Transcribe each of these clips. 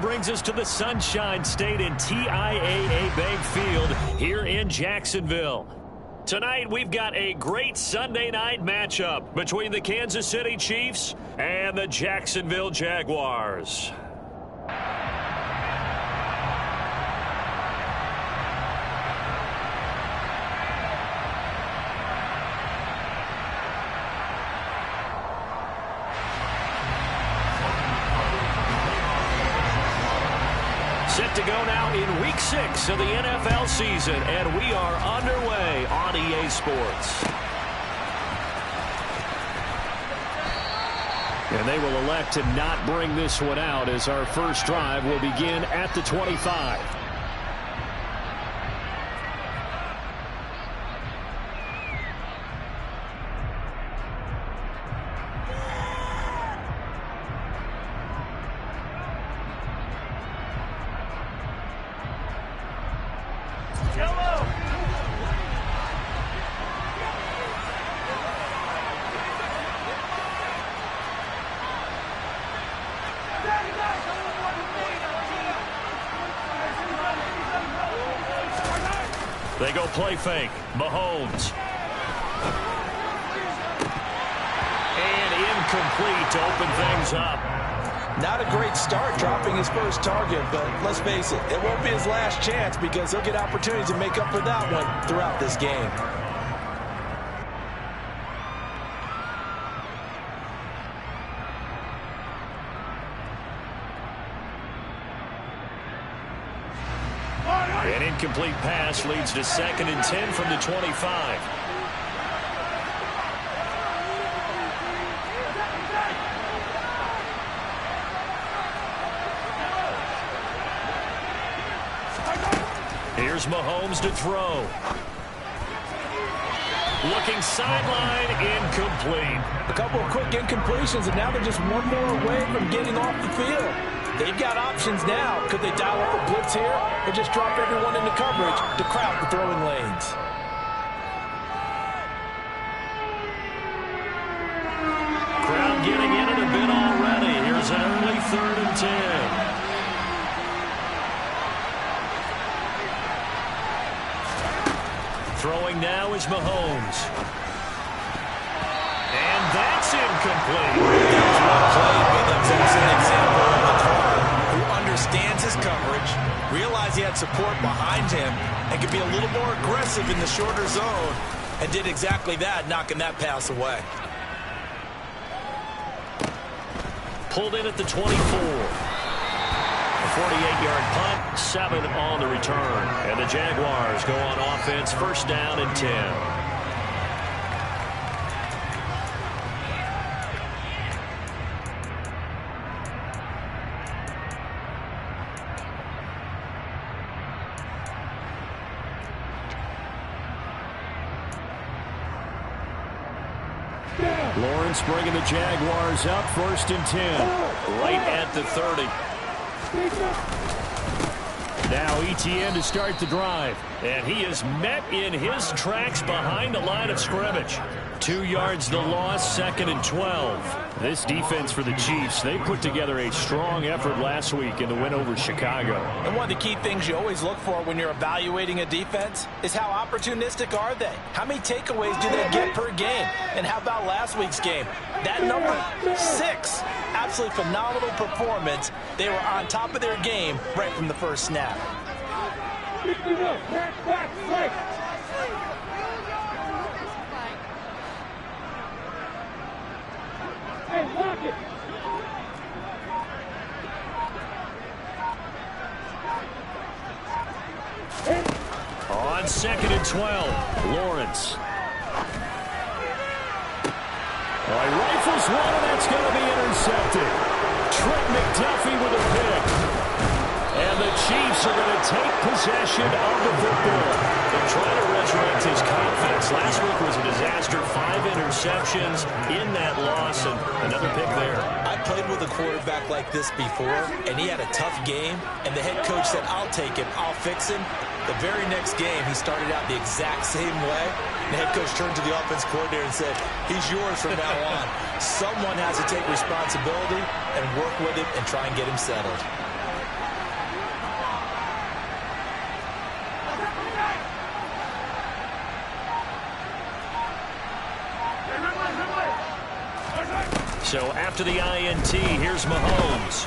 Brings us to the Sunshine State in TIAA Bank Field here in Jacksonville. Tonight, we've got a great Sunday night matchup between the Kansas City Chiefs and the Jacksonville Jaguars. Set to go now in Week 6 of the NFL season, and we are underway on EA Sports. And they will elect to not bring this one out as our first drive will begin at the 25. They go play fake. Mahomes. And incomplete to open things up. Not a great start dropping his first target, but let's face it, it won't be his last chance because he'll get opportunities to make up for that one throughout this game. An incomplete pass leads to 2nd and 10 from the 25. Here's Mahomes to throw. Looking sideline, incomplete. A couple of quick incompletions, and now they're just one more away from getting off the field. They've got options now. Could they dial up a blitz here or just drop everyone into coverage to crowd the throwing lanes? Crowd getting in it a bit already. Here's an early 3rd and 10. Throwing now is Mahomes. And that's incomplete. That was well played, but that's also an example of a corner who understands his coverage, realized he had support behind him, and could be a little more aggressive in the shorter zone, and did exactly that, knocking that pass away. Pulled in at the 24. A 48-yard punt, 7 on the return. And the Jaguars go on offense, 1st down and 10. Lawrence bringing the Jaguars up, 1st and 10. Right at the 30. Now Etienne to start the drive. And he is met in his tracks behind the line of scrimmage. 2 yards the loss, 2nd and 12. This defense for the Chiefs, they put together a strong effort last week in the win over Chicago. And one of the key things you always look for when you're evaluating a defense is how opportunistic are they? How many takeaways do they get per game? And how about last week's game? That number 6. Absolutely phenomenal performance. They were on top of their game right from the first snap. On 2nd and 12, Lawrence. Well, he rifles one, and that's going to be intercepted. Trent McDuffie with a pick. And the Chiefs are going to take possession of the football. They're trying to resurrect his confidence. Last week was a disaster. 5 interceptions in that loss, and another pick there. I played with a quarterback like this before, and he had a tough game, and the head coach said, I'll take him, I'll fix him. The very next game, he started out the exact same way. The head coach turned to the offense coordinator and said, he's yours from now on. Someone has to take responsibility and work with him and try and get him settled. So after the INT, here's Mahomes.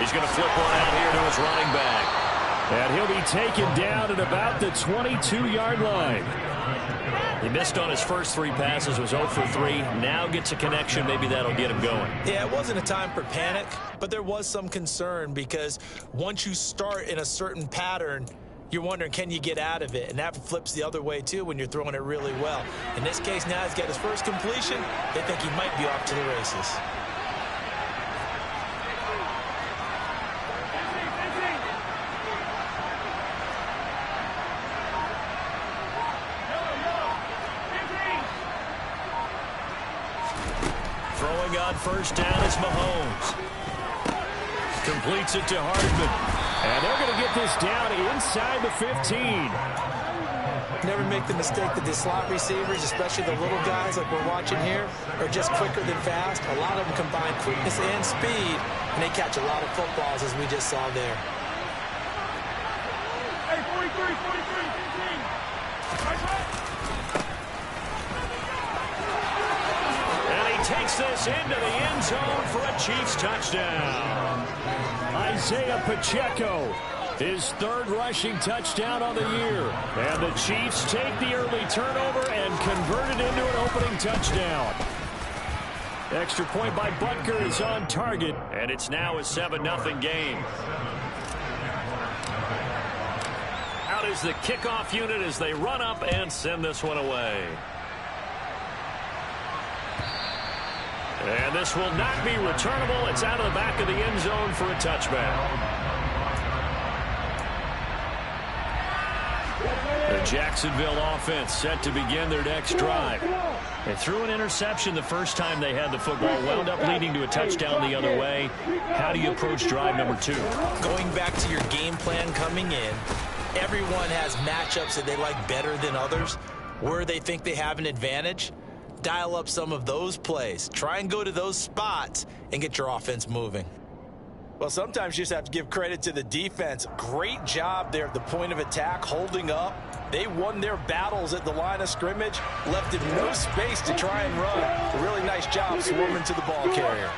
He's going to flip one out here to his running back. And he'll be taken down at about the 22-yard line. He missed on his first 3 passes, was 0 for 3. Now gets a connection. Maybe that'll get him going. Yeah, it wasn't a time for panic, but there was some concern because once you start in a certain pattern, you're wondering, can you get out of it? And that flips the other way, too, when you're throwing it really well. In this case, now he's got his first completion. They think he might be off to the races. Throwing on first down is Mahomes. Completes it to Hardman. And they're going to get this down inside the 15. Never make the mistake that the slot receivers, especially the little guys like we're watching here, are just quicker than fast. A lot of them combine quickness and speed, and they catch a lot of footballs, as we just saw there. Hey, 43, 15. And he takes this into the end zone for a Chiefs touchdown. Isaiah Pacheco, his 3rd rushing touchdown on the year. And the Chiefs take the early turnover and convert it into an opening touchdown. Extra point by Butker is on target, and it's now a 7-0 game. Out is the kickoff unit as they run up and send this one away. And this will not be returnable. It's out of the back of the end zone for a touchback. The Jacksonville offense set to begin their next drive. They threw an interception the first time they had the football, wound up leading to a touchdown the other way. How do you approach drive number 2? Going back to your game plan coming in, everyone has matchups that they like better than others, where they think they have an advantage. Dial up some of those plays. Try and go to those spots and get your offense moving. Well, sometimes you just have to give credit to the defense. Great job there at the point of attack, holding up. They won their battles at the line of scrimmage, left in no space to try and run. A really nice job swarming to the ball carrier.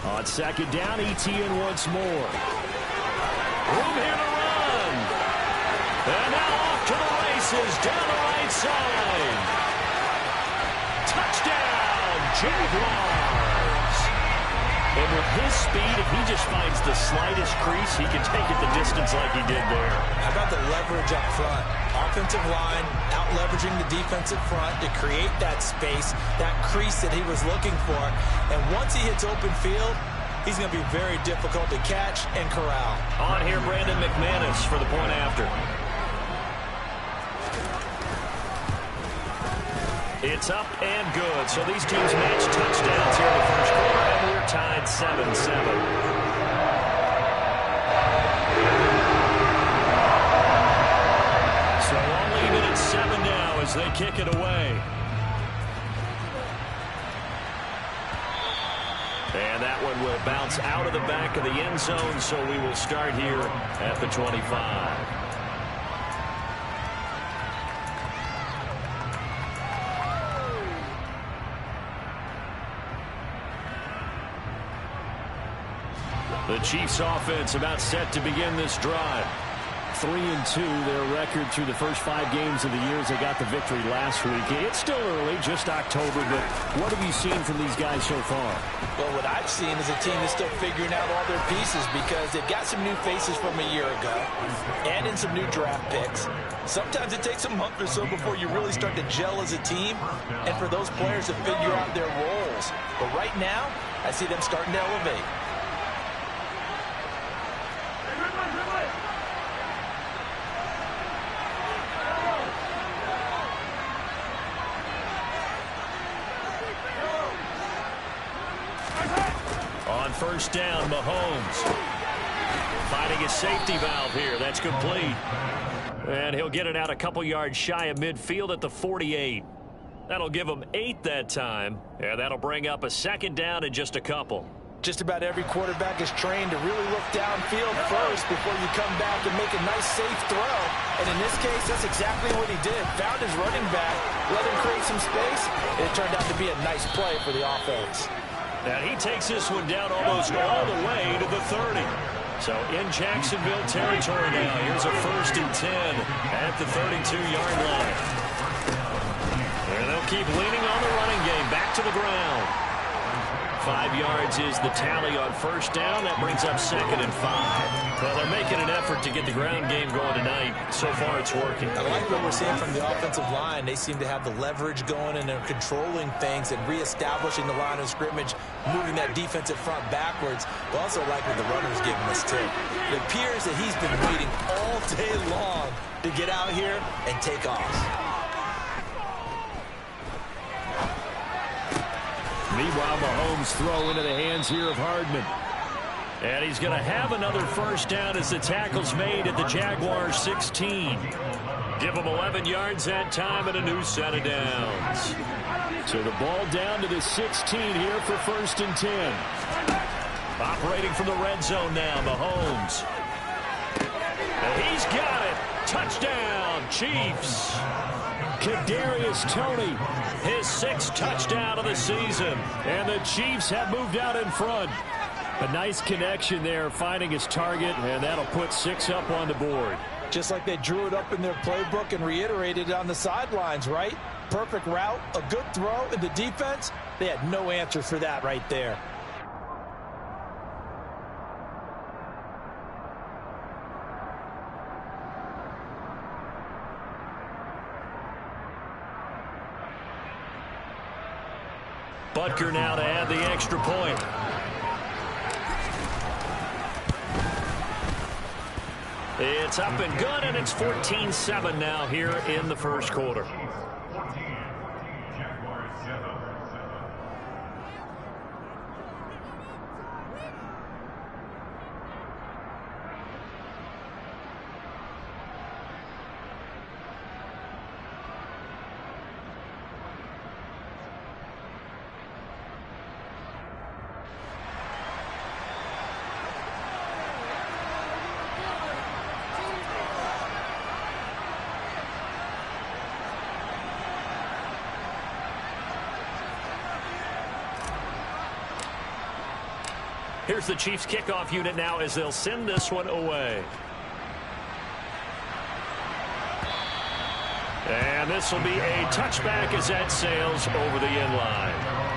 On second down, ETN once more. Room here to run. And now off to the races down the right side. Touchdown, Jaguars. And with his speed, if he just finds the slightest crease, he can take it the distance like he did there. How about the leverage up front? Offensive line out leveraging the defensive front to create that space, that crease that he was looking for. And once he hits open field, he's going to be very difficult to catch and corral. On here, Brandon McManus for the point after. It's up and good. So these teams match touchdowns here in the first quarter, and we're tied 7-7. So all even at 7 now as they kick it away. And that one will bounce out of the back of the end zone, so we will start here at the 25. The Chiefs offense about set to begin this drive. 3-2, their record through the first 5 games of the year as they got the victory last week. It's still early, just October, but what have you seen from these guys so far? Well, what I've seen is a team that's still figuring out all their pieces because they've got some new faces from a year ago and in some new draft picks. Sometimes it takes a month or so before you really start to gel as a team and for those players to figure out their roles. But right now, I see them starting to elevate. First down, Mahomes. Finding his safety valve here. That's complete. And he'll get it out a couple yards shy of midfield at the 48. That'll give him 8 that time. And that'll bring up a second down and just a couple. Just about every quarterback is trained to really look downfield first before you come back and make a nice, safe throw. And in this case, that's exactly what he did. Found his running back, let him create some space, and it turned out to be a nice play for the offense. And he takes this one down almost all the way to the 30. So in Jacksonville territory now. Here's a 1st and 10 at the 32-yard line. And they'll keep leaning on the running game. Back to the ground. 5 yards is the tally on 1st down. That brings up 2nd and 5. Well, they're making an effort to get the ground game going tonight. So far, it's working. I like what we're seeing from the offensive line. They seem to have the leverage going, and they're controlling things and reestablishing the line of scrimmage, moving that defensive front backwards. We also like what the runner's giving us, too. It appears that he's been waiting all day long to get out here and take off. Meanwhile, Mahomes throw into the hands here of Hardman. And he's going to have another 1st down as the tackle's made at the Jaguars' 16. Give them 11 yards that time and a new set of downs. So the ball down to the 16 here for 1st and 10. Operating from the red zone now, Mahomes. And he's got it. Touchdown, Chiefs. Kadarius Toney, his 6th touchdown of the season. And the Chiefs have moved out in front. A nice connection there, finding his target, and that'll put 6 up on the board. Just like they drew it up in their playbook and reiterated it on the sidelines, right? Perfect route, a good throw, and the defense, they had no answer for that right there. Butker now to add the extra point. It's up and good, and it's 14-7 now here in the 1st quarter. Here's the Chiefs kickoff unit now as they'll send this one away. And this will be a touchback as that sails over the end line.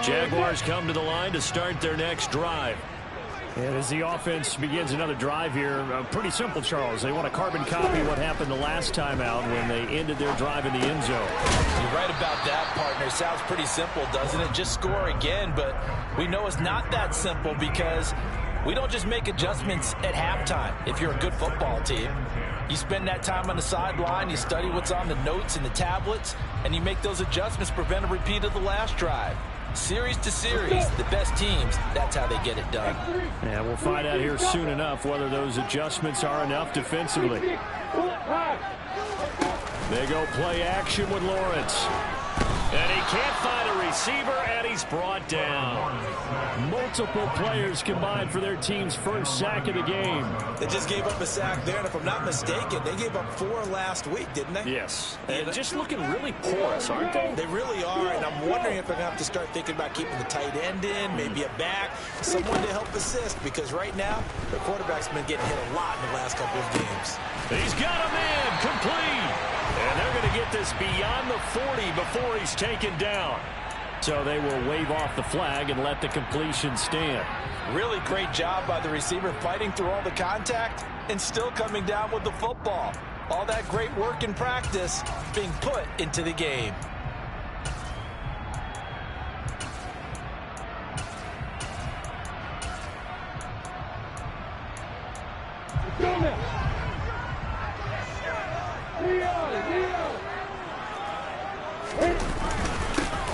Jaguars come to the line to start their next drive. And as the offense begins another drive here, pretty simple, Charles. They want to carbon copy what happened the last time out when they ended their drive in the end zone. You're right about that, partner. Sounds pretty simple, doesn't it? Just score again, but we know it's not that simple because we don't just make adjustments at halftime if you're a good football team. You spend that time on the sideline, you study what's on the notes and the tablets, and you make those adjustments, prevent a repeat of the last drive. Series to series, the best teams, that's how they get it done. Yeah, we'll find out here soon enough whether those adjustments are enough defensively. They go play action with Lawrence. And he can't find a receiver, and he's brought down. Multiple players combined for their team's first sack of the game. They just gave up a sack there, and if I'm not mistaken, they gave up 4 last week, didn't they? Yes. And just looking really porous, aren't they? They really are, and I'm wondering if they're going to have to start thinking about keeping the tight end in, maybe a back, someone to help assist, because right now, the quarterback's been getting hit a lot in the last couple of games. He's got a man complete. And they're going to get this beyond the 40 before he's taken down. So they will wave off the flag and let the completion stand. Really great job by the receiver fighting through all the contact and still coming down with the football. All that great work in practice being put into the game.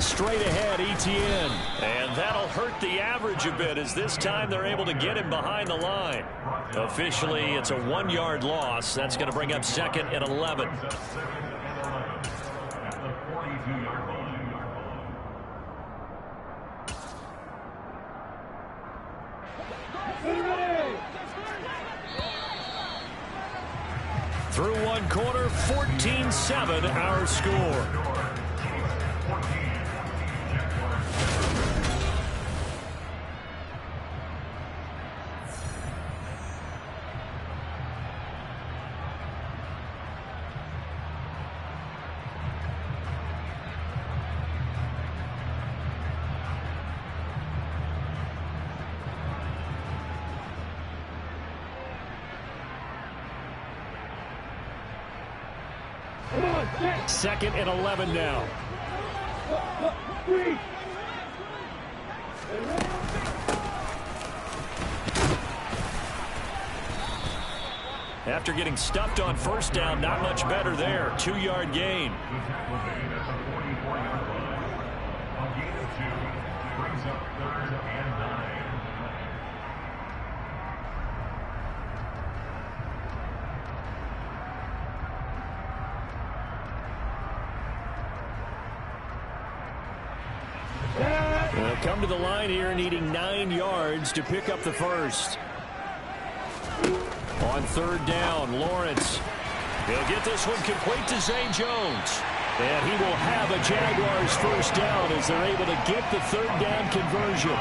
Straight ahead, Etienne. And that'll hurt the average a bit as this time they're able to get him behind the line. Officially, it's a 1-yard loss. That's going to bring up 2nd and 11. Through one quarter, 14-7 our score. Second and 11 now. After getting stuffed on first down, not much better there. 2-yard gain. They'll come to the line here needing 9 yards to pick up the first. On third down, Lawrence. He'll get this one complete to Zay Jones. And he will have a Jaguars first down as they're able to get the third down conversion.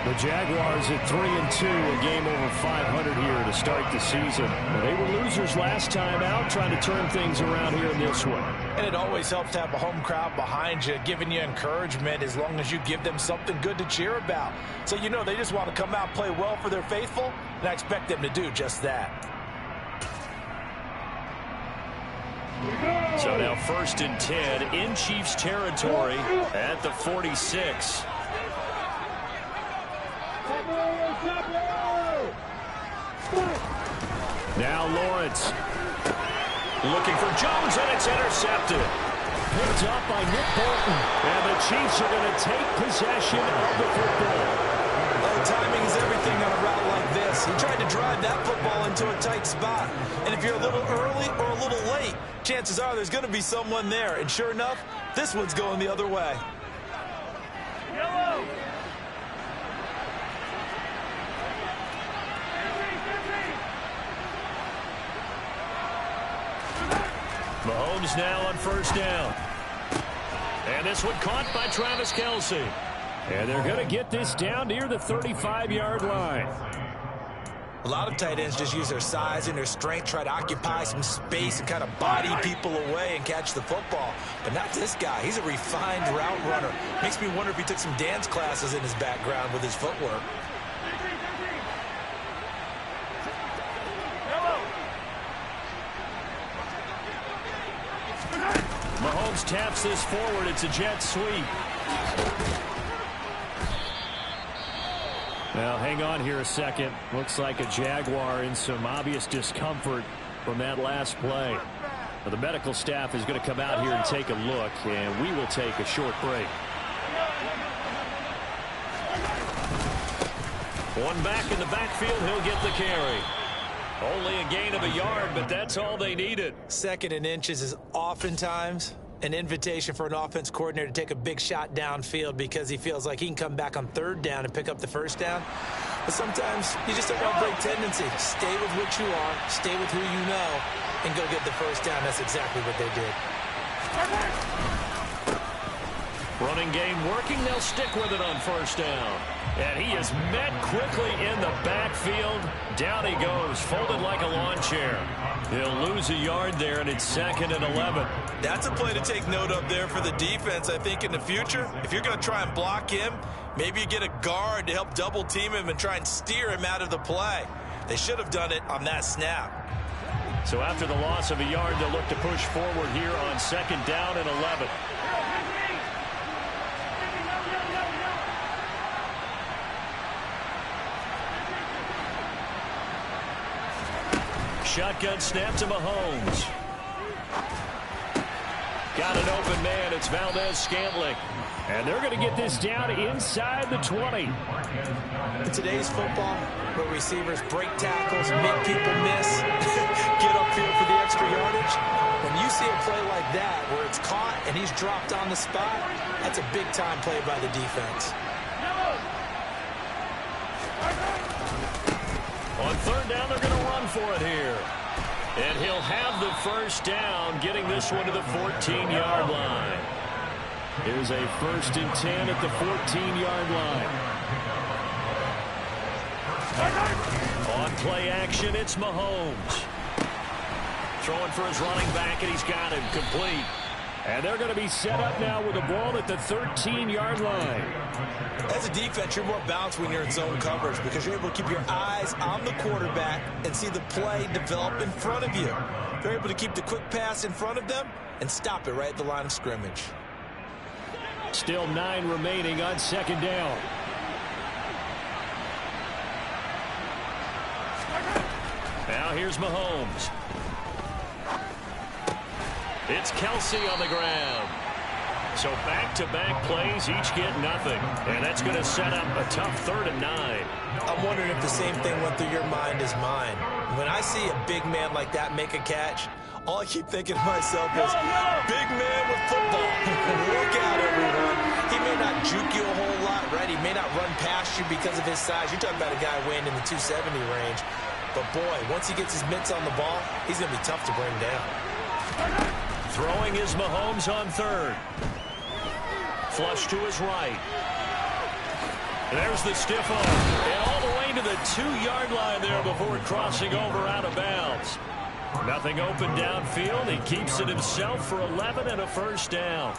The Jaguars at 3-2, a game over 500 here to start the season. They were losers last time out, trying to turn things around here in this one. And it always helps to have a home crowd behind you, giving you encouragement as long as you give them something good to cheer about. So you know they just want to come out and play well for their faithful, and I expect them to do just that. So now 1st and 10 in Chiefs territory at the 46. Now Lawrence looking for Jones, and it's intercepted. Picked up by Nick Bolton. And the Chiefs are going to take possession of the football. Oh, timing is everything on a route like this. He tried to drive that football into a tight spot. And if you're a little early or a little late, chances are there's going to be someone there. And sure enough, this one's going the other way. Yellow. Mahomes now on first down. And this one caught by Travis Kelce. And they're going to get this down near the 35-yard line. A lot of tight ends just use their size and their strength, try to occupy some space and kind of body people away and catch the football. But not this guy. He's a refined route runner. Makes me wonder if he took some dance classes in his background with his footwork. Mahomes taps this forward. It's a jet sweep. Now, hang on here a second. Looks like a Jaguar in some obvious discomfort from that last play. Well, the medical staff is going to come out here and take a look, and we will take a short break. One back in the backfield. He'll get the carry. Only a gain of a yard, but that's all they needed. 2nd and inches is oftentimes an invitation for an offense coordinator to take a big shot downfield because he feels like he can come back on 3rd down and pick up the first down. But sometimes you just don't want to break tendency. Stay with what you are, stay with who you know, and go get the first down. That's exactly what they did. Running game working. They'll stick with it on first down. And he is met quickly in the backfield. Down he goes, folded like a lawn chair. He'll lose a yard there, and it's 2nd and 11. That's a play to take note of there for the defense, I think, in the future. If you're going to try and block him, maybe you get a guard to help double team him and try and steer him out of the play. They should have done it on that snap. So after the loss of a yard, they'll look to push forward here on 2nd down and 11. Shotgun snap to Mahomes. got an open man. It's Valdez-Scantling. And they're going to get this down inside the 20. In today's football, where receivers break tackles, make people miss, get upfield for the extra yardage, when you see a play like that where it's caught and he's dropped on the spot, that's a big-time play by the defense. On third down, they're going to run for it here. And he'll have the first down, getting this one to the 14-yard line. Here's a 1st and 10 at the 14-yard line. On play action, it's Mahomes. Throwing for his running back, and he's got him complete. And they're going to be set up now with the ball at the 13-yard line. As a defense, you're more balanced when you're in zone coverage because you're able to keep your eyes on the quarterback and see the play develop in front of you. They're able to keep the quick pass in front of them and stop it right at the line of scrimmage. Still 9 remaining on 2nd down. Now here's Mahomes. It's Kelsey on the ground. So back-to-back plays, each get nothing. And that's going to set up a tough 3rd and 9. I'm wondering if the same thing went through your mind as mine. When I see a big man like that make a catch, all I keep thinking to myself is, big man with football. Look out, everyone. He may not juke you a whole lot, right? He may not run past you because of his size. You're talking about a guy weighing in the 270 range. But, boy, once he gets his mitts on the ball, he's going to be tough to bring down. Throwing is Mahomes on 3rd. Flush to his right. There's the stiff arm. And all the way to the 2-yard line there before crossing over out of bounds. Nothing open downfield. He keeps it himself for 11 and a 1st down.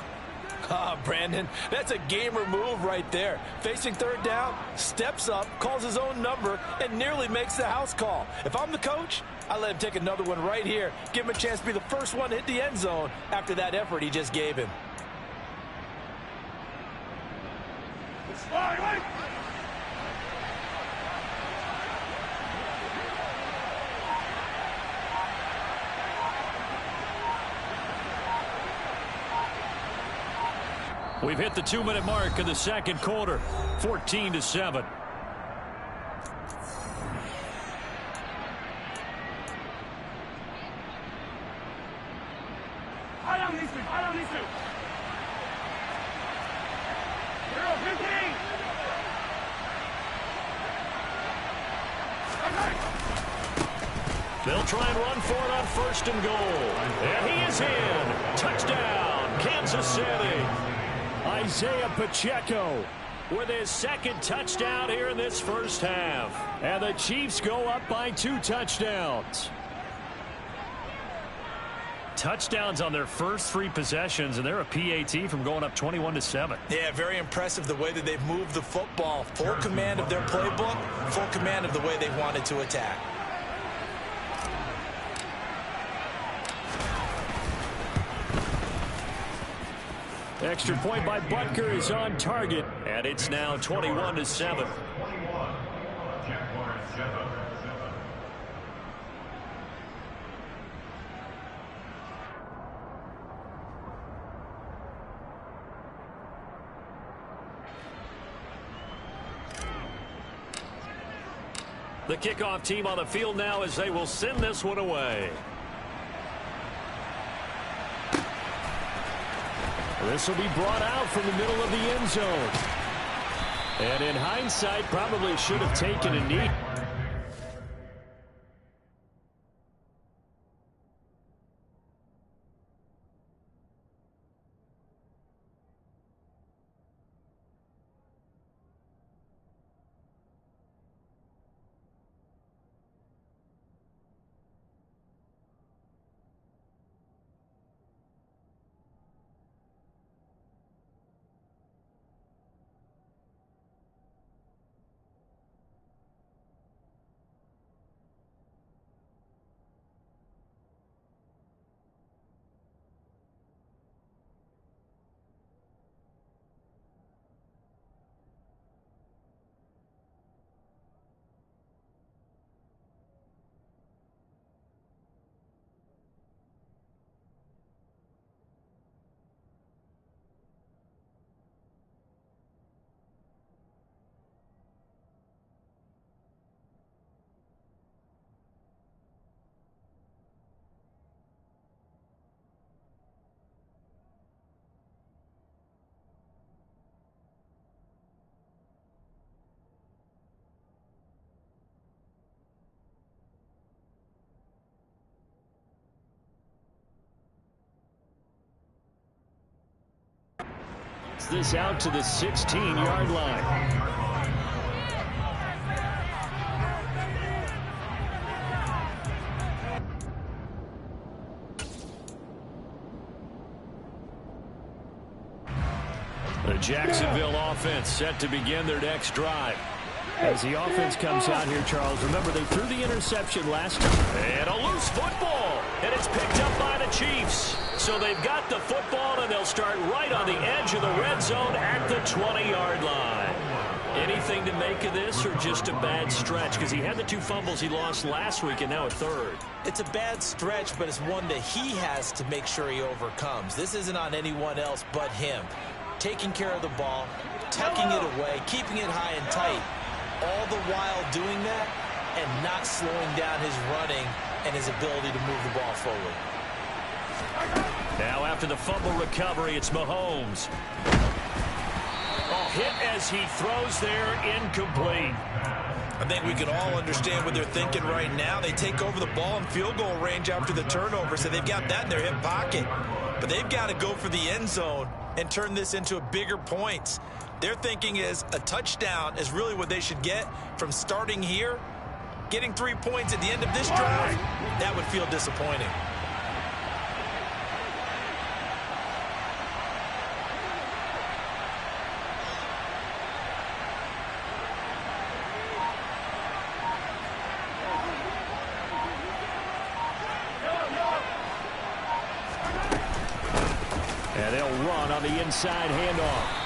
Brandon, that's a gamer move right there. Facing 3rd down, steps up, calls his own number, and nearly makes the house call. If I'm the coach, I let him take another one right here. Give him a chance to be the first one to hit the end zone after that effort he just gave him. We've hit the 2-minute mark of the 2nd quarter, 14-7. They'll try and run for it on 1st and goal. And he is in. Touchdown, Kansas City. Isaiah Pacheco with his 2nd touchdown here in this 1st half. And the Chiefs go up by 2 touchdowns. Touchdowns on their first 3 possessions, and they're a PAT from going up 21-7. Yeah, very impressive the way that they've moved the football. Full command of their playbook, full command of the way they wanted to attack. Extra point by Butker is on target, and it's now 21-7. The kickoff team on the field now as they will send this one away. This will be brought out from the middle of the end zone. And in hindsight, probably should have taken a knee. gets this out to the 16-yard line. The Jacksonville offense set to begin their next drive. As the offense comes out here, Charles, remember they threw the interception last time. And a loose football. And it's picked up by the Chiefs. So they've got the football, and they'll start right on the edge of the red zone at the 20-yard line. Anything to make of this, or just a bad stretch? Because he had the 2 fumbles he lost last week and now a third. It's a bad stretch, but it's one that he has to make sure he overcomes. This isn't on anyone else but him. Taking care of the ball, tucking it away, keeping it high and tight, all the while doing that and not slowing down his running and his ability to move the ball forward. Now after the fumble recovery, it's Mahomes. Hit as he throws there, incomplete. I think we can all understand what they're thinking right now. They take over the ball in field goal range after the turnover, so they've got that in their hip pocket. But they've got to go for the end zone and turn this into a bigger points. Their thinking is a touchdown is really what they should get from starting here. Getting 3 points at the end of this drive, that would feel disappointing. And they'll run on the inside handoff.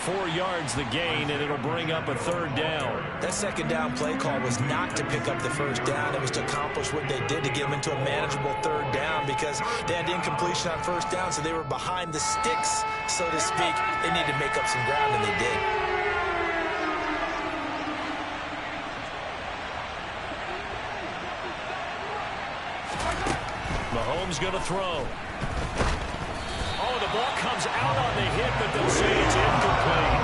4 yards the gain, and it'll bring up a third down. That second down play call was not to pick up the first down. It was to accomplish what they did to get them into a manageable third down because they had incompletion on first down, so they were behind the sticks, so to speak. They needed to make up some ground, and they did. Mahomes going to throw. The ball comes out on the hit, but they'll say it's incomplete.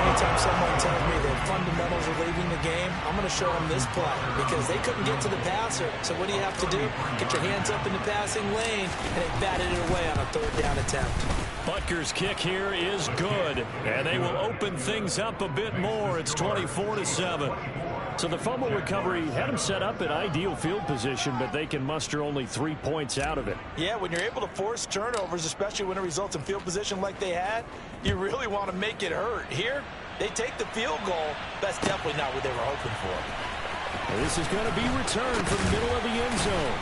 Anytime someone tells me that fundamentals are leaving the game, I'm going to show them this play because they couldn't get to the passer. So what do you have to do? Get your hands up in the passing lane, and they batted it away on a third down attempt. Butker's kick here is good, and they will open things up a bit more. It's 24-7. So the fumble recovery had them set up in ideal field position, but they can muster only 3 points out of it. Yeah, when you're able to force turnovers, especially when it results in field position like they had, you really want to make it hurt. Here, they take the field goal. That's definitely not what they were hoping for. This is going to be returned from the middle of the end zone.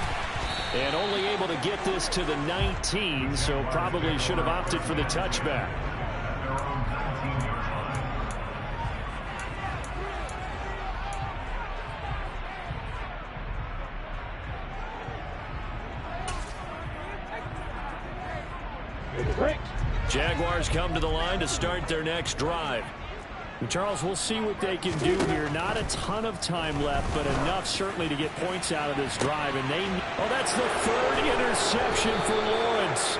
And only able to get this to the 19, so probably should have opted for the touchback. Jaguars come to the line to start their next drive. And Charles, we'll see what they can do here. Not a ton of time left, but enough certainly to get points out of this drive. And that's the third interception for Lawrence.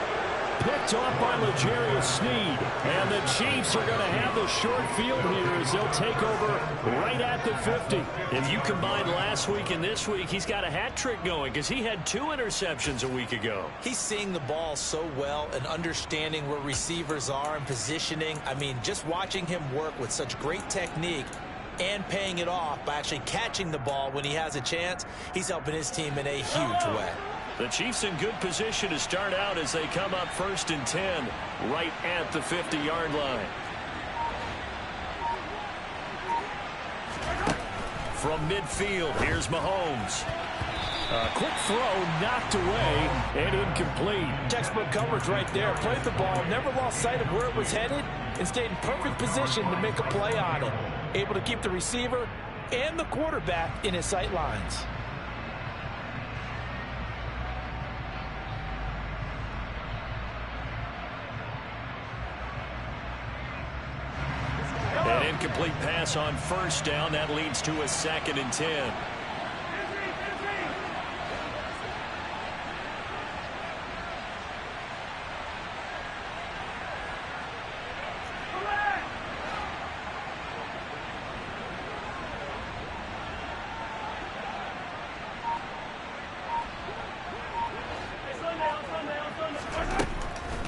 Picked off by L'Jarius Sneed. And the Chiefs are going to have the short field here as they'll take over right at the 50. If you combine last week and this week, he's got a hat trick going because he had 2 interceptions a week ago. He's seeing the ball so well and understanding where receivers are and positioning. I mean, just watching him work with such great technique and paying it off by actually catching the ball when he has a chance, he's helping his team in a huge way. The Chiefs in good position to start out as they come up 1st and 10 right at the 50-yard line. From midfield, here's Mahomes. A quick throw knocked away and incomplete. Textbook coverage right there. Played the ball, never lost sight of where it was headed, and stayed in perfect position to make a play on it. Able to keep the receiver and the quarterback in his sight lines. An incomplete pass on 1st down. That leads to a 2nd and 10.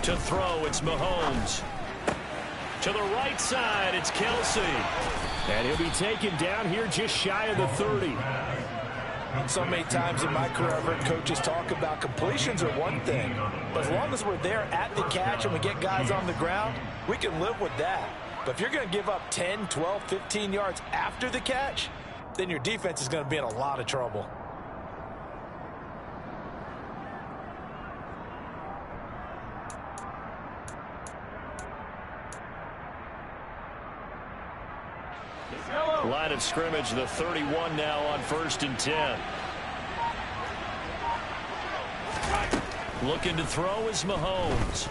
To throw, it's Mahomes. To the right side, it's Kelsey. And he'll be taken down here just shy of the 30. So many times in my career, I've heard coaches talk about completions are one thing. But as long as we're there at the catch and we get guys on the ground, we can live with that. But if you're going to give up 10, 12, 15 yards after the catch, then your defense is going to be in a lot of trouble. Line of scrimmage, the 31 now on 1st and 10. Looking to throw is Mahomes.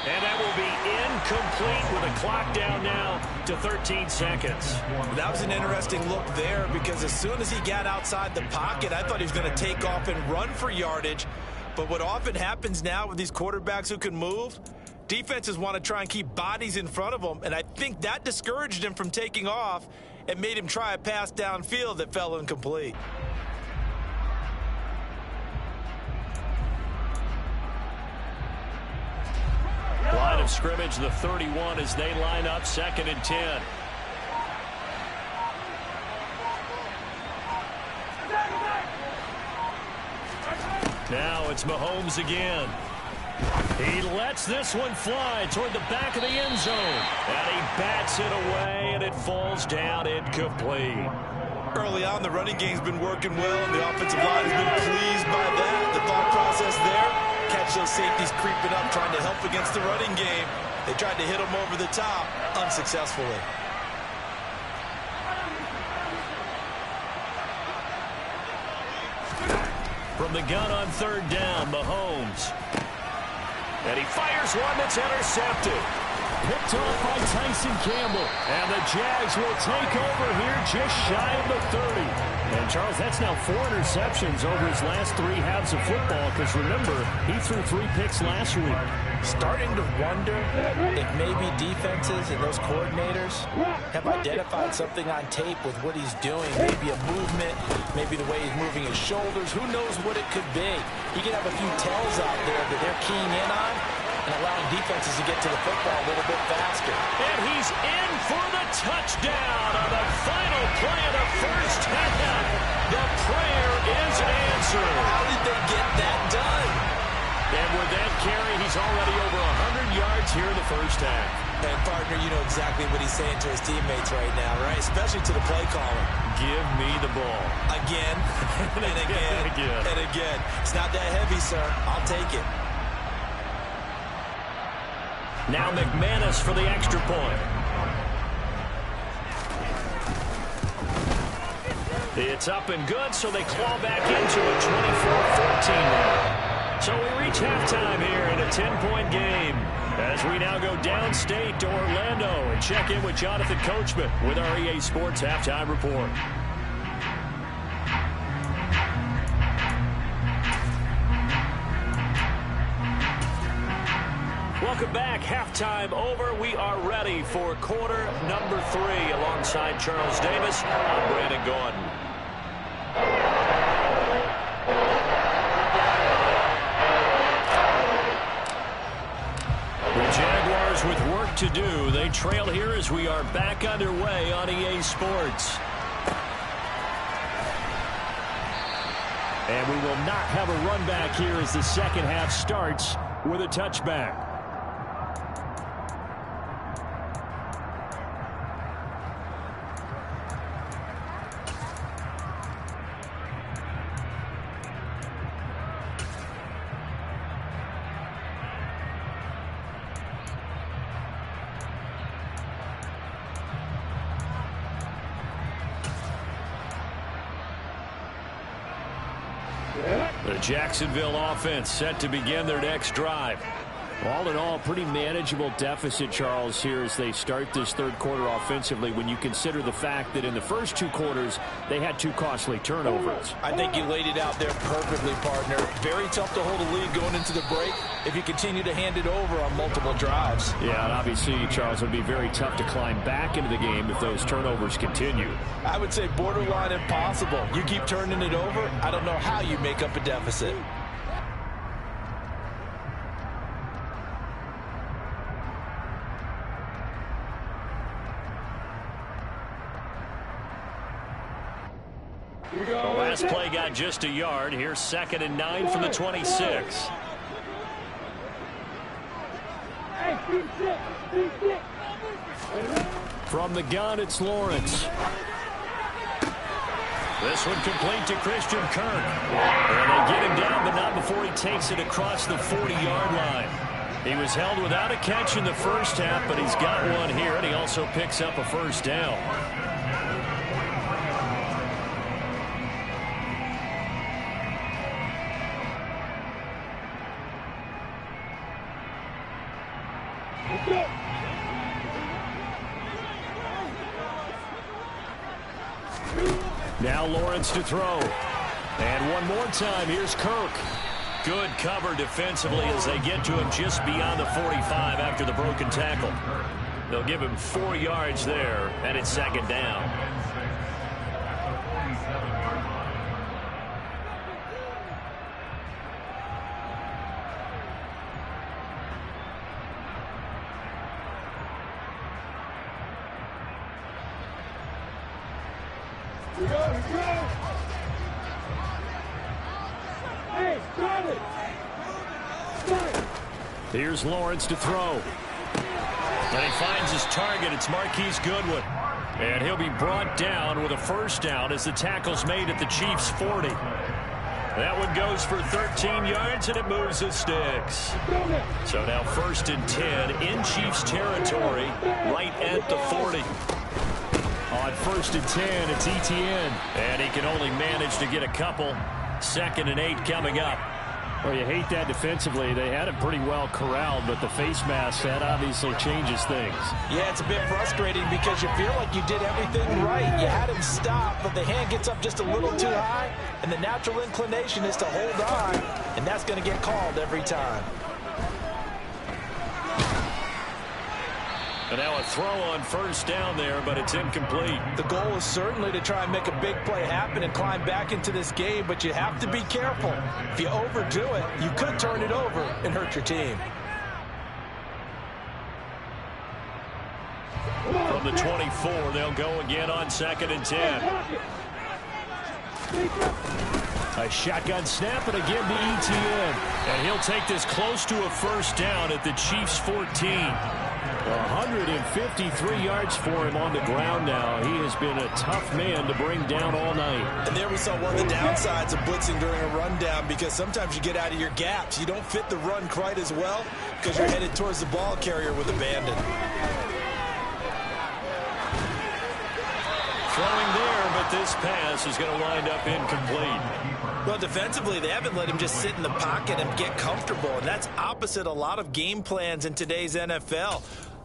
And that will be incomplete with a clock down now to 13 seconds. That was an interesting look there because as soon as he got outside the pocket, I thought he was going to take off and run for yardage. But what often happens now with these quarterbacks who can move, defenses want to try and keep bodies in front of them, and I think that discouraged him from taking off and made him try a pass downfield that fell incomplete. Line of scrimmage, the 31 as they line up 2nd and 10. Now it's Mahomes again. He lets this one fly toward the back of the end zone. And he bats it away, and it falls down incomplete. Early on, the running game's been working well, and the offensive line has been pleased by that. The thought process there, catch those safeties creeping up, trying to help against the running game. They tried to hit him over the top, unsuccessfully. From the gun on 3rd down, Mahomes. And he fires one that's intercepted. Picked off by Tyson Campbell. And the Jags will take over here just shy of the 30. And, Charles, that's now 4 interceptions over his last 3 halves of football because, remember, he threw 3 picks last week. Starting to wonder if maybe defenses and those coordinators have identified something on tape with what he's doing. Maybe a movement, maybe the way he's moving his shoulders. Who knows what it could be? You can have a few tells out there that they're keying in on and allowing defenses to get to the football a little bit faster. And he's in for the touchdown on the final play of the first half. The prayer is answered. How did they get that done? And with that carry, he's already over 100 yards here in the first half. And, partner, you know exactly what he's saying to his teammates right now, right? Especially to the play caller. Give me the ball. Again, and again, and again. It's not that heavy, sir. I'll take it. Now McManus for the extra point. It's up and good, so they claw back into a 24-14 lead. So we reach halftime here in a 10-point game as we now go downstate to Orlando and check in with Jonathan Coachman with our EA Sports Halftime Report. Welcome back. Halftime over. We are ready for quarter number 3 alongside Charles Davis. I'm Brandon Gordon. The Jaguars with work to do. They trail here as we are back underway on EA Sports. And we will not have a run back here as the second half starts with a touchback. The Jacksonville offense set to begin their next drive. All in all, pretty manageable deficit, Charles, here as they start this third quarter offensively when you consider the fact that in the first 2 quarters, they had 2 costly turnovers. I think you laid it out there perfectly, partner. Very tough to hold a lead going into the break if you continue to hand it over on multiple drives. Yeah, and obviously, Charles, it would be very tough to climb back into the game if those turnovers continue. I would say borderline impossible. You keep turning it over, I don't know how you make up a deficit. The last play got just a yard. Here's 2nd and 9 from the 26. From the gun, it's Lawrence. This one complete to Christian Kirk. And they get him down, but not before he takes it across the 40-yard line. He was held without a catch in the first half, but he's got one here, and he also picks up a first down. Now Lawrence to throw. And one more time, here's Kirk. Good cover defensively as they get to him just beyond the 45 after the broken tackle. They'll give him 4 yards there, and it's 2nd down. Here's Lawrence to throw. And he finds his target. It's Marquise Goodwin. And he'll be brought down with a first down as the tackle's made at the Chiefs' 40. That one goes for 13 yards, and it moves the sticks. So now 1st and 10 in Chiefs territory, right at the 40. On 1st and 10, it's Etienne. And he can only manage to get a couple. 2nd and 8 coming up. Well, you hate that defensively. They had it pretty well corralled, but the face mask, that obviously changes things. Yeah, it's a bit frustrating because you feel like you did everything right. You had him stop, but the hand gets up just a little too high, and the natural inclination is to hold on, and that's going to get called every time. And now a throw on first down there, but it's incomplete. The goal is certainly to try and make a big play happen and climb back into this game, but you have to be careful. If you overdo it, you could turn it over and hurt your team. From the 24, they'll go again on 2nd and 10. A shotgun snap, and again to Etienne. And he'll take this close to a first down at the Chiefs' 14. 153 yards for him on the ground now. He has been a tough man to bring down all night. And there we saw one of the downsides of blitzing during a rundown, because sometimes you get out of your gaps. You don't fit the run quite as well because you're headed towards the ball carrier with abandon. Throwing there, but this pass is going to wind up incomplete. Well, defensively, they haven't let him just sit in the pocket and get comfortable, and that's opposite a lot of game plans in today's NFL.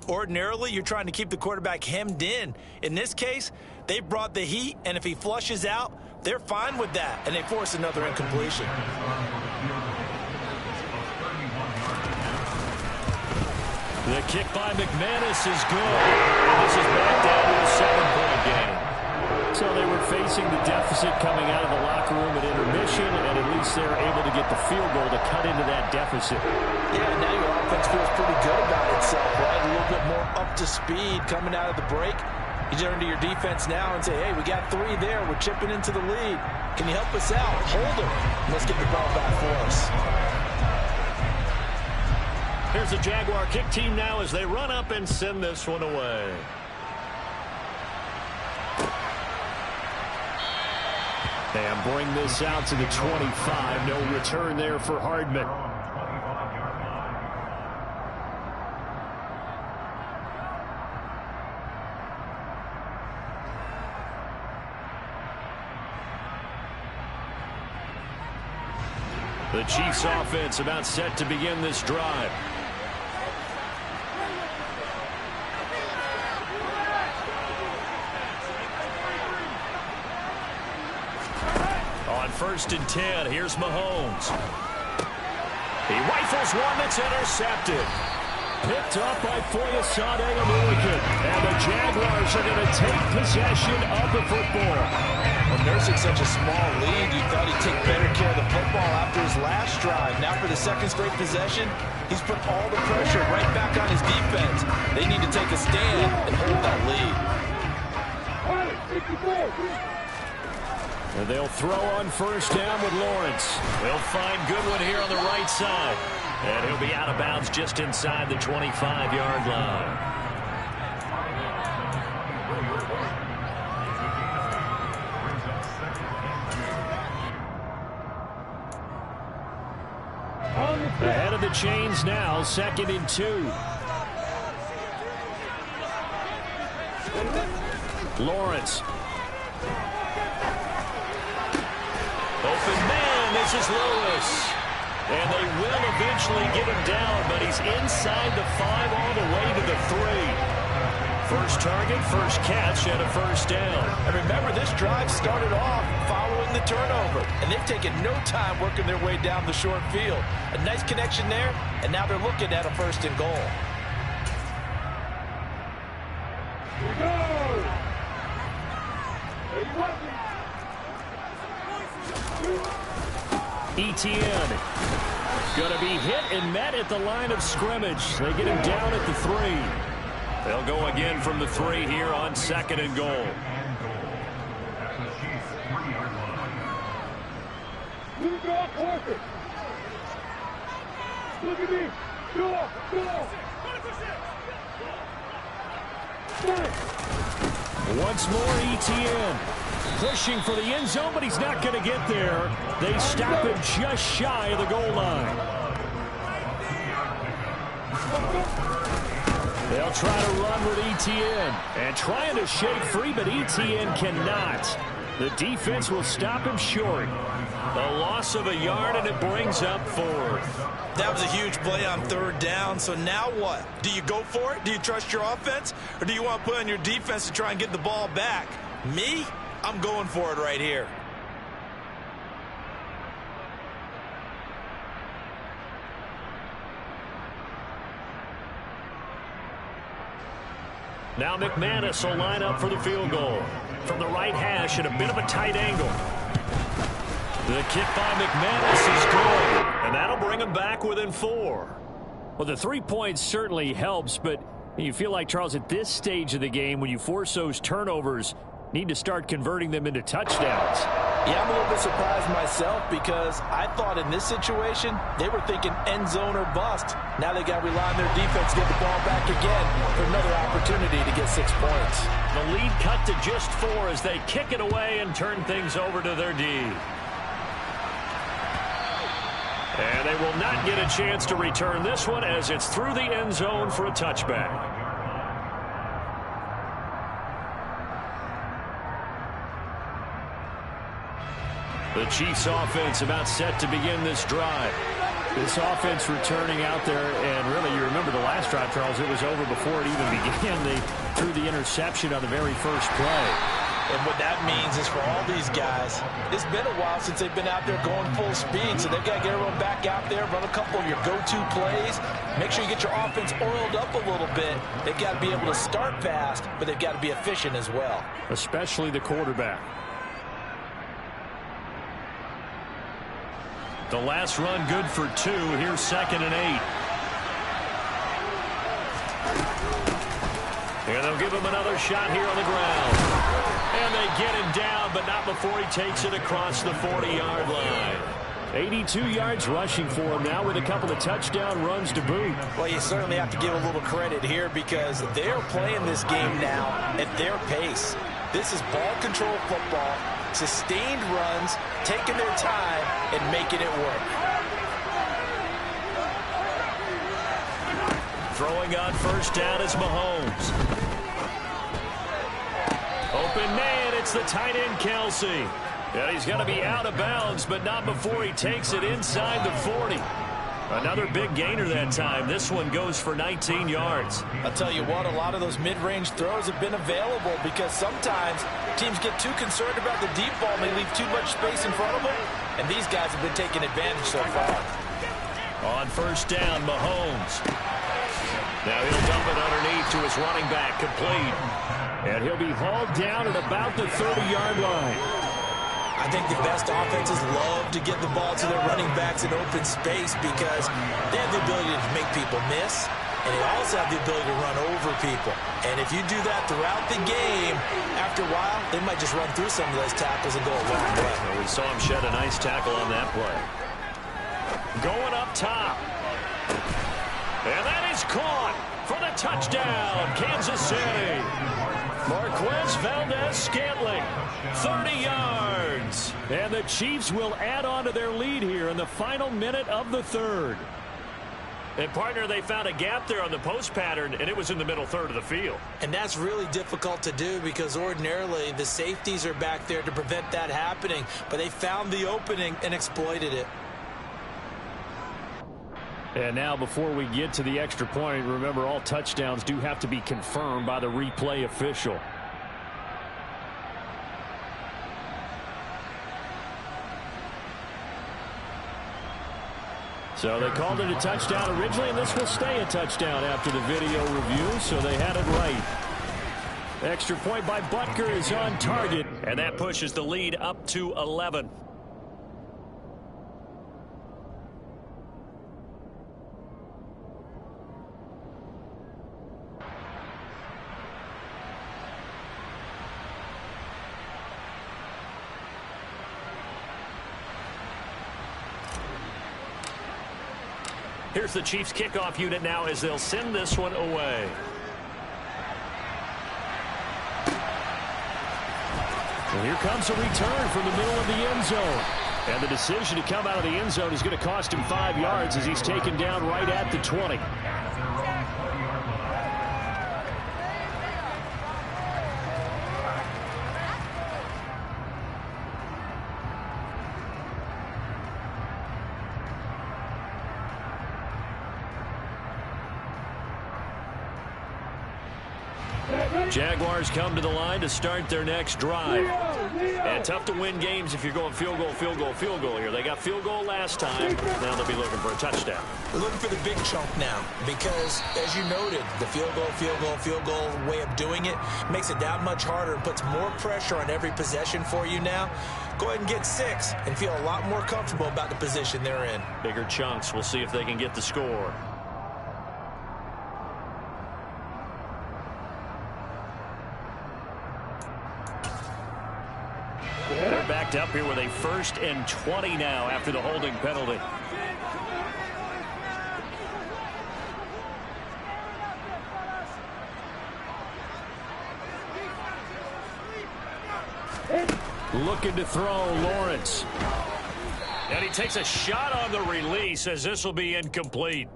Ordinarily, you're trying to keep the quarterback hemmed in. In this case, they brought the heat, and if he flushes out, they're fine with that, and they force another incompletion. The kick by McManus is good. And this is back down to a 7-point game. So they were facing the deficit coming out of the locker room at intermission, and at least they're able to get the field goal to cut into that deficit. Yeah, now your offense feels pretty good about itself, right? A little bit more up to speed coming out of the break. You turn to your defense now and say, hey, we got 3 there. We're chipping into the lead. Can you help us out? Hold them. Let's get the ball back for us. Here's the Jaguar kick team now as they run up and send this one away. And bring this out to the 25. No return there for Hardman. The Chiefs offense about set to begin this drive. On 1st and 10, here's Mahomes. He rifles one that's intercepted. Picked up by Foyesade American. And the Jaguars are going to take possession of the football. Well, nursing such a small lead, you thought he'd take better care of the football after his last drive. Now for the 2nd straight possession, he's put all the pressure right back on his defense. They need to take a stand and hold that lead. And they'll throw on first down with Lawrence. They'll find Goodwin here on the right side. And he'll be out of bounds just inside the 25-yard line. Ahead of the chains now, 2nd and 2. Lawrence. Open man, this is Lewis. And they will eventually get him down, but he's inside the 5 all the way to the 3. First target, first catch, and a first down. And remember, this drive started off following the turnover, and they've taken no time working their way down the short field. A nice connection there, and now they're looking at a 1st and goal. Here we go! Etienne going to be hit and met at the line of scrimmage. They get him down at the 3. They'll go again from the 3 here on 2nd and goal. Look at me. Go. Once more, Etienne pushing for the end zone, but he's not going to get there. They stop him just shy of the goal line. They'll try to run with Etienne and trying to shake free, but Etienne cannot. The defense will stop him short. A loss of a yard, and it brings up 4th. That was a huge play on 3rd down, so now what? Do you go for it? Do you trust your offense? Or do you want to put on your defense to try and get the ball back? Me? I'm going for it right here. Now McManus will line up for the field goal. From the right hash at a bit of a tight angle. The kick by McManus is good, and that'll bring him back within 4. Well, the 3 points certainly helps, but you feel like, Charles, at this stage of the game, when you force those turnovers, need to start converting them into touchdowns. Yeah, I'm a little bit surprised myself because I thought in this situation they were thinking end zone or bust. Now they got to rely on their defense to get the ball back again for another opportunity to get 6 points. The lead cut to just 4 as they kick it away and turn things over to their D. And they will not get a chance to return this one as it's through the end zone for a touchback. The Chiefs offense about set to begin this drive. This offense returning out there, and really, you remember the last drive, Charles, it was over before it even began. They threw the interception on the very first play. And what that means is for all these guys, it's been a while since they've been out there going full speed, so they've got to get everyone back out there, run a couple of your go-to plays, make sure you get your offense oiled up a little bit. They've got to be able to start fast, but they've got to be efficient as well. Especially the quarterback. The last run good for 2. Here's 2nd and 8. And they'll give him another shot here on the ground. And they get him down, but not before he takes it across the 40-yard line. 82 yards rushing for him now with a couple of touchdown runs to boot. Well, you certainly have to give a little credit here because they're playing this game now at their pace. This is ball control football, sustained runs, taking their time and making it work. Throwing on first down is Mahomes. Open man, it's the tight end Kelsey. And he's going to be out of bounds, but not before he takes it inside the 40. Another big gainer that time. This one goes for 19 yards. I'll tell you what, a lot of those mid-range throws have been available because sometimes teams get too concerned about the deep ball and they leave too much space in front of them. And these guys have been taking advantage so far. On first down, Mahomes. Now he'll dump it underneath to his running back, complete. And he'll be hauled down at about the 30-yard line. I think the best offenses love to get the ball to their running backs in open space because they have the ability to make people miss. and they also have the ability to run over people. And if you do that throughout the game, after a while, they might just run through some of those tackles and go a long way. Well, we saw him shed a nice tackle on that play. Going up top. And that is caught for the touchdown, Kansas City. Marquez Valdez-Scantling, 30 yards. And the Chiefs will add on to their lead here in the final minute of the third. And, partner, they found a gap there on the post pattern, and it was in the middle third of the field. And that's really difficult to do because ordinarily the safeties are back there to prevent that happening. But they found the opening and exploited it. And now before we get to the extra point, remember all touchdowns do have to be confirmed by the replay official. So they called it a touchdown originally, and this will stay a touchdown after the video review, so they had it right. Extra point by Butker is on target, and that pushes the lead up to 11. Here's the Chiefs kickoff unit now as they'll send this one away. And here comes a return from the middle of the end zone. And the decision to come out of the end zone is going to cost him 5 yards as he's taken down right at the 20. Jaguars come to the line to start their next drive. And tough to win games if you're going field goal, field goal, field goal here. They got field goal last time. Now they'll be looking for a touchdown. We're looking for the big chunk now because, as you noted, the field goal way of doing it makes it that much harder and puts more pressure on every possession for you now. Go ahead and get 6 and feel a lot more comfortable about the position they're in. Bigger chunks. We'll see if they can get the score. They're backed up here with a 1st and 20 now after the holding penalty. Looking to throw, Lawrence. And he takes a shot on the release as this will be incomplete.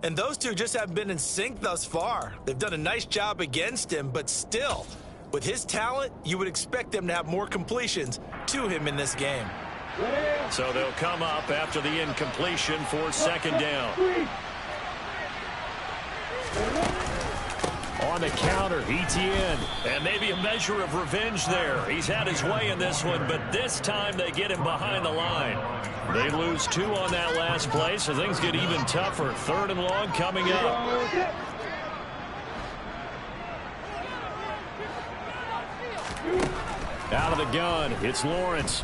And those two just haven't been in sync thus far. They've done a nice job against him, but still, with his talent, you would expect them to have more completions to him in this game. So they'll come up after the incompletion for 2nd down. On the counter, Etienne. And maybe a measure of revenge there. He's had his way in this one, but this time they get him behind the line. They lose 2 on that last play, so things get even tougher. 3rd and long coming up. Out of the gun, it's Lawrence.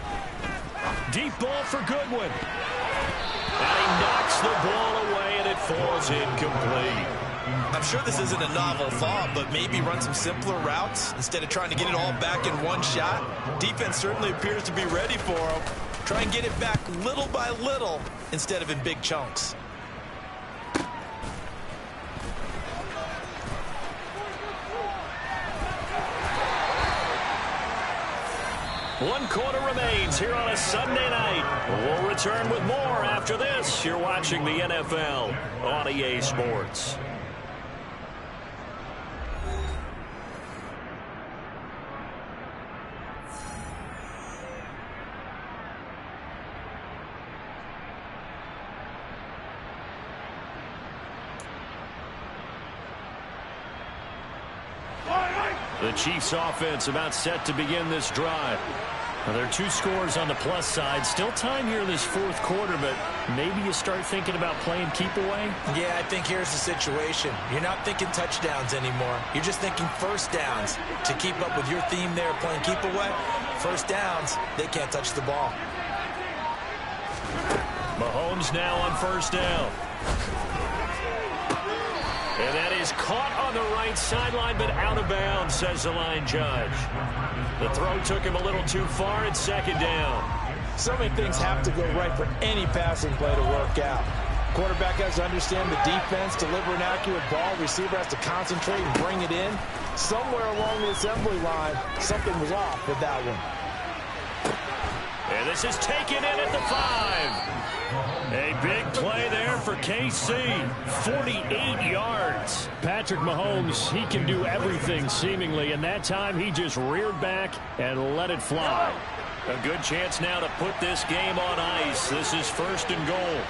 Deep ball for Goodwin. And he knocks the ball away, and it falls incomplete. I'm sure this isn't a novel thought, but maybe run some simpler routes instead of trying to get it all back in one shot. Defense certainly appears to be ready for him. Try and get it back little by little instead of in big chunks. One quarter remains here on a Sunday night. We'll return with more after this. You're watching the NFL on EA Sports. The Chiefs offense about set to begin this drive. Now, there are 2 scores on the plus side. Still time here in this 4th quarter, but maybe you start thinking about playing keep away? Yeah, I think here's the situation. You're not thinking touchdowns anymore. You're just thinking 1st downs. To keep up with your theme there, playing keep away, 1st downs, they can't touch the ball. Mahomes now on 1st down. And that is caught on the right sideline, but out of bounds, says the line judge. The throw took him a little too far. It's second down. So many things have to go right for any passing play to work out. Quarterback has to understand the defense, deliver an accurate ball. Receiver has to concentrate and bring it in. Somewhere along the assembly line, something was off with that one. And this is taken in at the 5. A big play there for KC. 48 yards. Patrick Mahomes, he can do everything seemingly, and that time he just reared back and let it fly. A good chance now to put this game on ice. This is first and goal.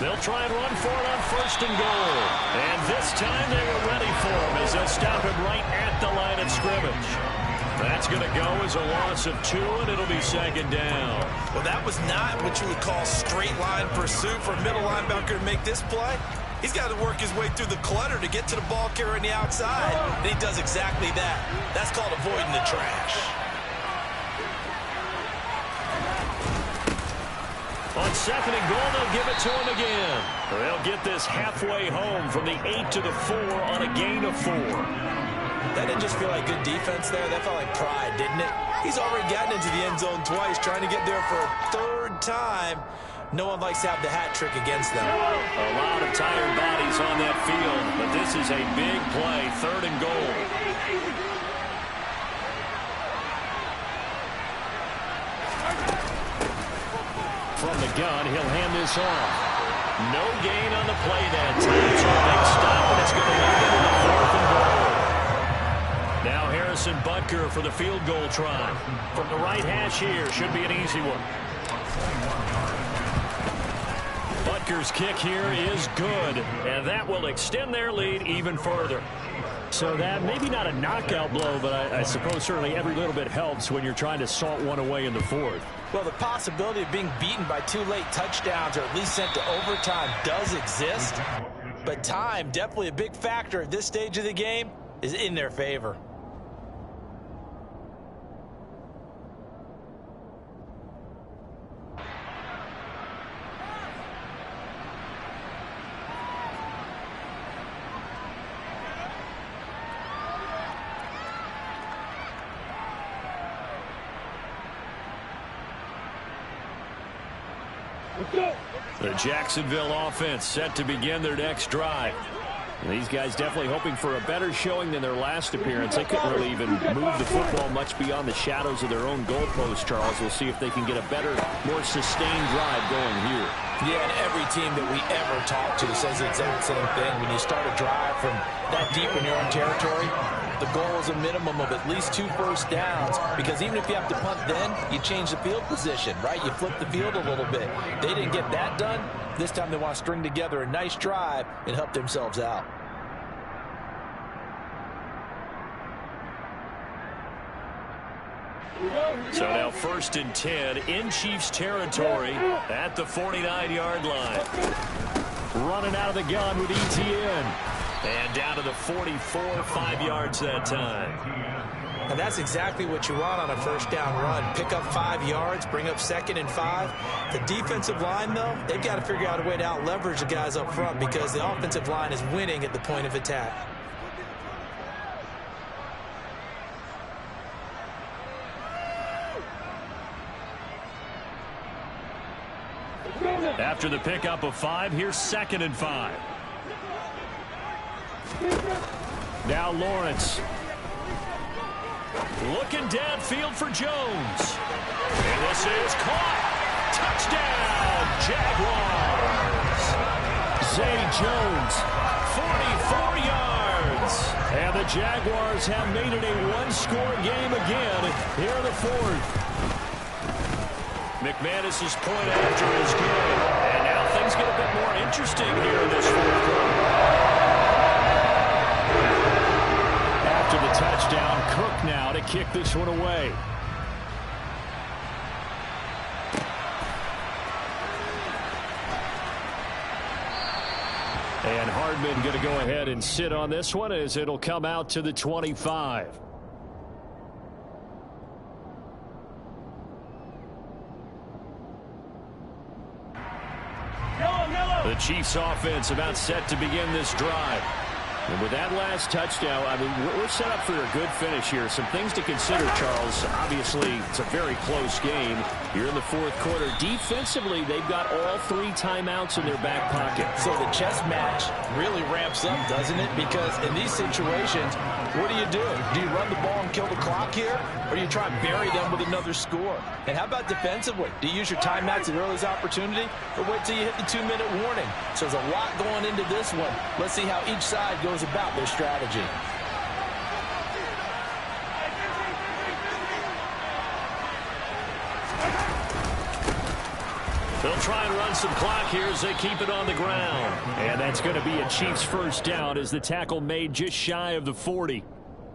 They'll try and run for it on first and goal. And this time they were ready for him as they'll stop him right at the line of scrimmage. That's going to go as a loss of 2, and it'll be second down. Well, that was not what you would call straight line pursuit for a middle linebacker to make this play. He's got to work his way through the clutter to get to the ball carrier on the outside, and he does exactly that. That's called avoiding the trash. On second and goal, they'll give it to him again. They'll get this halfway home from the 8 to the 4 on a gain of 4. That didn't just feel like good defense there. That felt like pride, didn't it? He's already gotten into the end zone twice, trying to get there for a third time. No one likes to have the hat trick against them. A lot of tired bodies on that field, but this is a big play, third and goal. From the gun, he'll hand this off. No gain on the play that time. So a big stop, and it's going to lead into the fourth and goal. Now Harrison Butker for the field goal try. From the right hash here, should be an easy one. Butker's kick here is good, and that will extend their lead even further. So that maybe not a knockout blow, but I suppose certainly every little bit helps when you're trying to salt one away in the fourth. Well, the possibility of being beaten by 2 late touchdowns or at least sent to overtime does exist, but time, definitely a big factor at this stage of the game, is in their favor. The Jacksonville offense set to begin their next drive. These guys definitely hoping for a better showing than their last appearance. They couldn't really even move the football much beyond the shadows of their own goalpost, Charles. We'll see if they can get a better, more sustained drive going here. Yeah, and every team that we ever talk to says the exact same thing. When you start a drive from that deep in your own territory, the goal is a minimum of at least 2 first downs, because even if you have to punt then, you change the field position, right? You flip the field a little bit. They didn't get that done. This time they want to string together a nice drive and help themselves out. So now first and 10 in Chiefs territory at the 49-yard line. Running out of the gun with ETN. And down to the 44, 5 yards that time. And that's exactly what you want on a first down run. Pick up 5 yards, bring up second and 5. The defensive line, though, they've got to figure out a way to out-leverage the guys up front, because the offensive line is winning at the point of attack. After the pickup of 5, here's second and 5. Now Lawrence. Looking downfield for Jones. And this is caught. Touchdown, Jaguars. Zay Jones, 44 yards. And the Jaguars have made it a one-score game again here in the fourth. McManus's point after is good. And now things get a bit more interesting here in this fourth quarter. After the touchdown, Cook now to kick this one away. And Hardman going to go ahead and sit on this one as it'll come out to the 25. The Chiefs offense about set to begin this drive. And with that last touchdown, I mean, we're set up for a good finish here. Some things to consider, Charles. Obviously, it's a very close game. You're in the fourth quarter. Defensively, they've got all 3 timeouts in their back pocket. So the chess match really ramps up, doesn't it? Because in these situations, what do? Do you run the ball and kill the clock here? Or do you try and bury them with another score? And how about defensively? Do you use your timeouts at earliest opportunity? Or wait till you hit the 2-minute warning? So there's a lot going into this one. Let's see how each side goes about their strategy. They'll try and run some clock here as they keep it on the ground. And that's going to be a Chiefs first down as the tackle made just shy of the 40.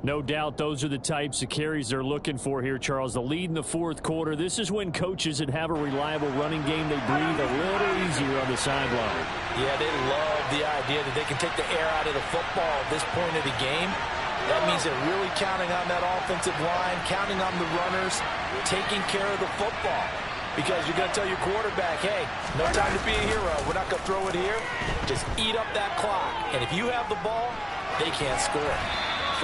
No doubt those are the types of carries they're looking for here, Charles. The lead in the fourth quarter. This is when coaches that have a reliable running game, they breathe a little easier on the sideline. Yeah, they love the idea that they can take the air out of the football at this point of the game. That means they're really counting on that offensive line, counting on the runners, taking care of the football. Because you're going to tell your quarterback, hey, no time to be a hero. We're not going to throw it here. Just eat up that clock. And if you have the ball, they can't score.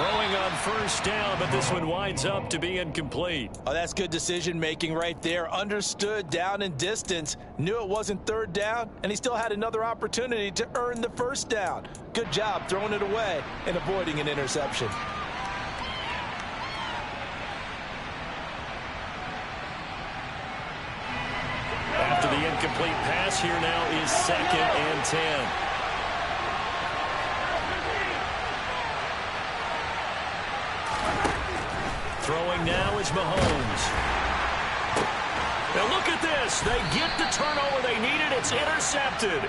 Throwing on first down, but this one winds up to be incomplete. Oh, that's good decision-making right there. Understood down and distance. Knew it wasn't third down, and he still had another opportunity to earn the first down. Good job throwing it away and avoiding an interception. After the incomplete pass, here now is 2nd and 10. Throwing now is Mahomes. Now look at this. They get the turnover they needed. It's intercepted.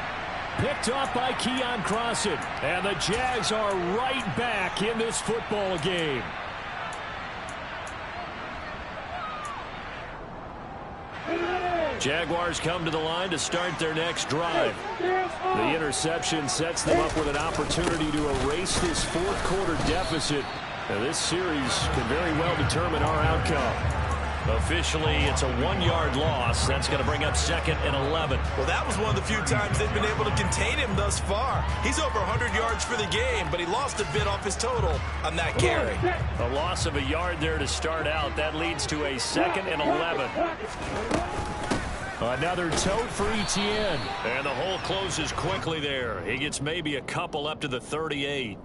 Picked off by Keon Crossan. And the Jags are right back in this football game. Jaguars come to the line to start their next drive. The interception sets them up with an opportunity to erase this fourth quarter deficit. Now, this series can very well determine our outcome. Officially, it's a 1-yard loss. That's going to bring up 2nd and 11. Well, that was one of the few times they've been able to contain him thus far. He's over 100 yards for the game, but he lost a bit off his total on that carry. A loss of a yard there to start out. That leads to a 2nd and 11. Another tote for Etienne. And the hole closes quickly there. He gets maybe a couple up to the 38.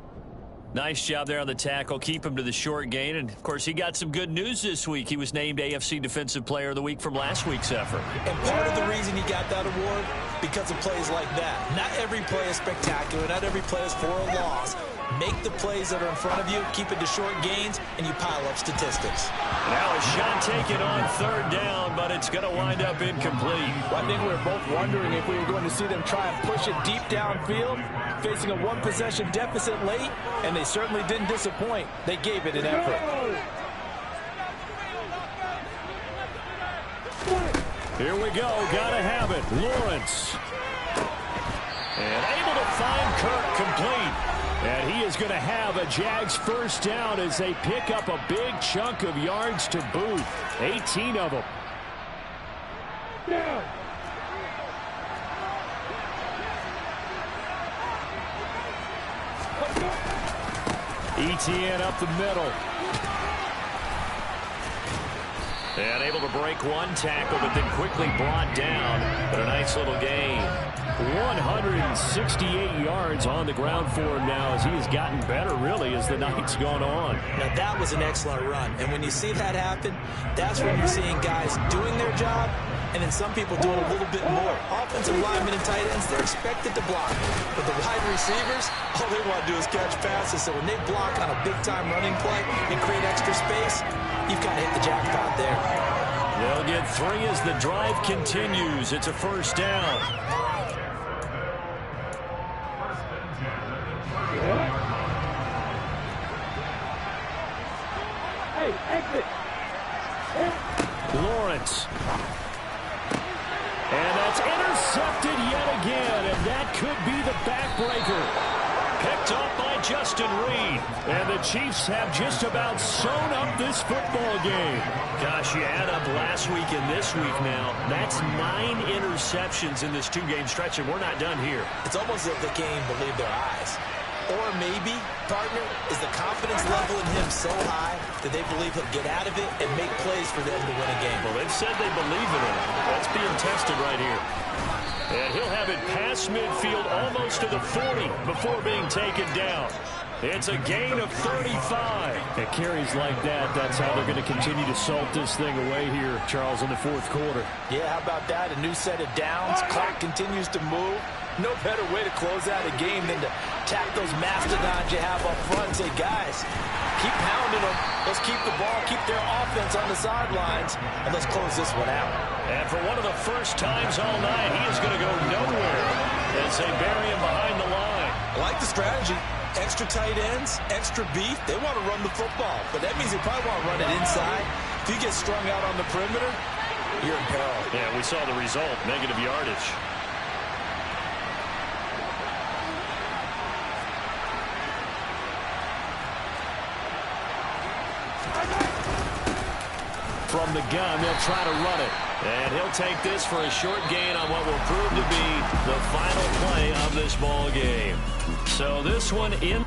Nice job there on the tackle. Keep him to the short gain. And, of course, he got some good news this week. He was named AFC Defensive Player of the Week from last week's effort. And part of the reason he got that award, because of plays like that. Not every play is spectacular. Not every play is for a loss. Make the plays that are in front of you, keep it to short gains, and you pile up statistics. Now a shot taken on third down, but it's going to wind up incomplete. Well, I think we were both wondering if we were going to see them try and push it deep downfield, facing a one-possession deficit late, and they certainly didn't disappoint. They gave it an effort. Here we go. Gotta have it. Lawrence. And able to find Kirk complete. And he is going to have a Jags first down as they pick up a big chunk of yards to boot. 18 of them. Down. Etienne up the middle. And able to break one tackle, but then quickly brought down. But a nice little gain. 168 yards on the ground for him now as he has gotten better, really, as the night's gone on. Now, that was an excellent run. And when you see that happen, that's when you're seeing guys doing their job and then some people doing a little bit more. Offensive linemen and tight ends, they're expected to block. But the wide receivers, all they want to do is catch passes. So when they block on a big-time running play and create extra space, you've got to hit the jackpot there. They'll get 3 as the drive continues. It's a first down. Hey, exit. Lawrence. And that's intercepted yet again, and that could be the backbreaker. Picked off by Justin Reed. And the Chiefs have just about sewn up this football game. Gosh, you add up last week and this week now. That's 9 interceptions in this 2-game stretch, and we're not done here. It's almost as if they can't even believe their eyes. Or maybe, partner, is the confidence level in him so high that they believe he'll get out of it and make plays for them to win a game. Well, they've said they believe in him. That's being tested right here. And he'll have it past midfield almost to the 40 before being taken down. It's a gain of 35. At carries like that, that's how they're going to continue to salt this thing away here, Charles, in the fourth quarter. Yeah, how about that? A new set of downs. Clock continues to move. No better way to close out a game than to tap those mastodons you have up front. Say, guys, keep pounding them. Let's keep the ball, keep their offense on the sidelines, and let's close this one out. And for one of the first times all night, he is going to go nowhere as they bury him behind the line. I like the strategy. Extra tight ends, extra beef. They want to run the football, but that means they probably want to run it inside. If you get strung out on the perimeter, you're in peril. Yeah, we saw the result, negative yardage. From the gun, they'll try to run it. And he'll take this for a short gain on what will prove to be the final play of this ball game. So this one in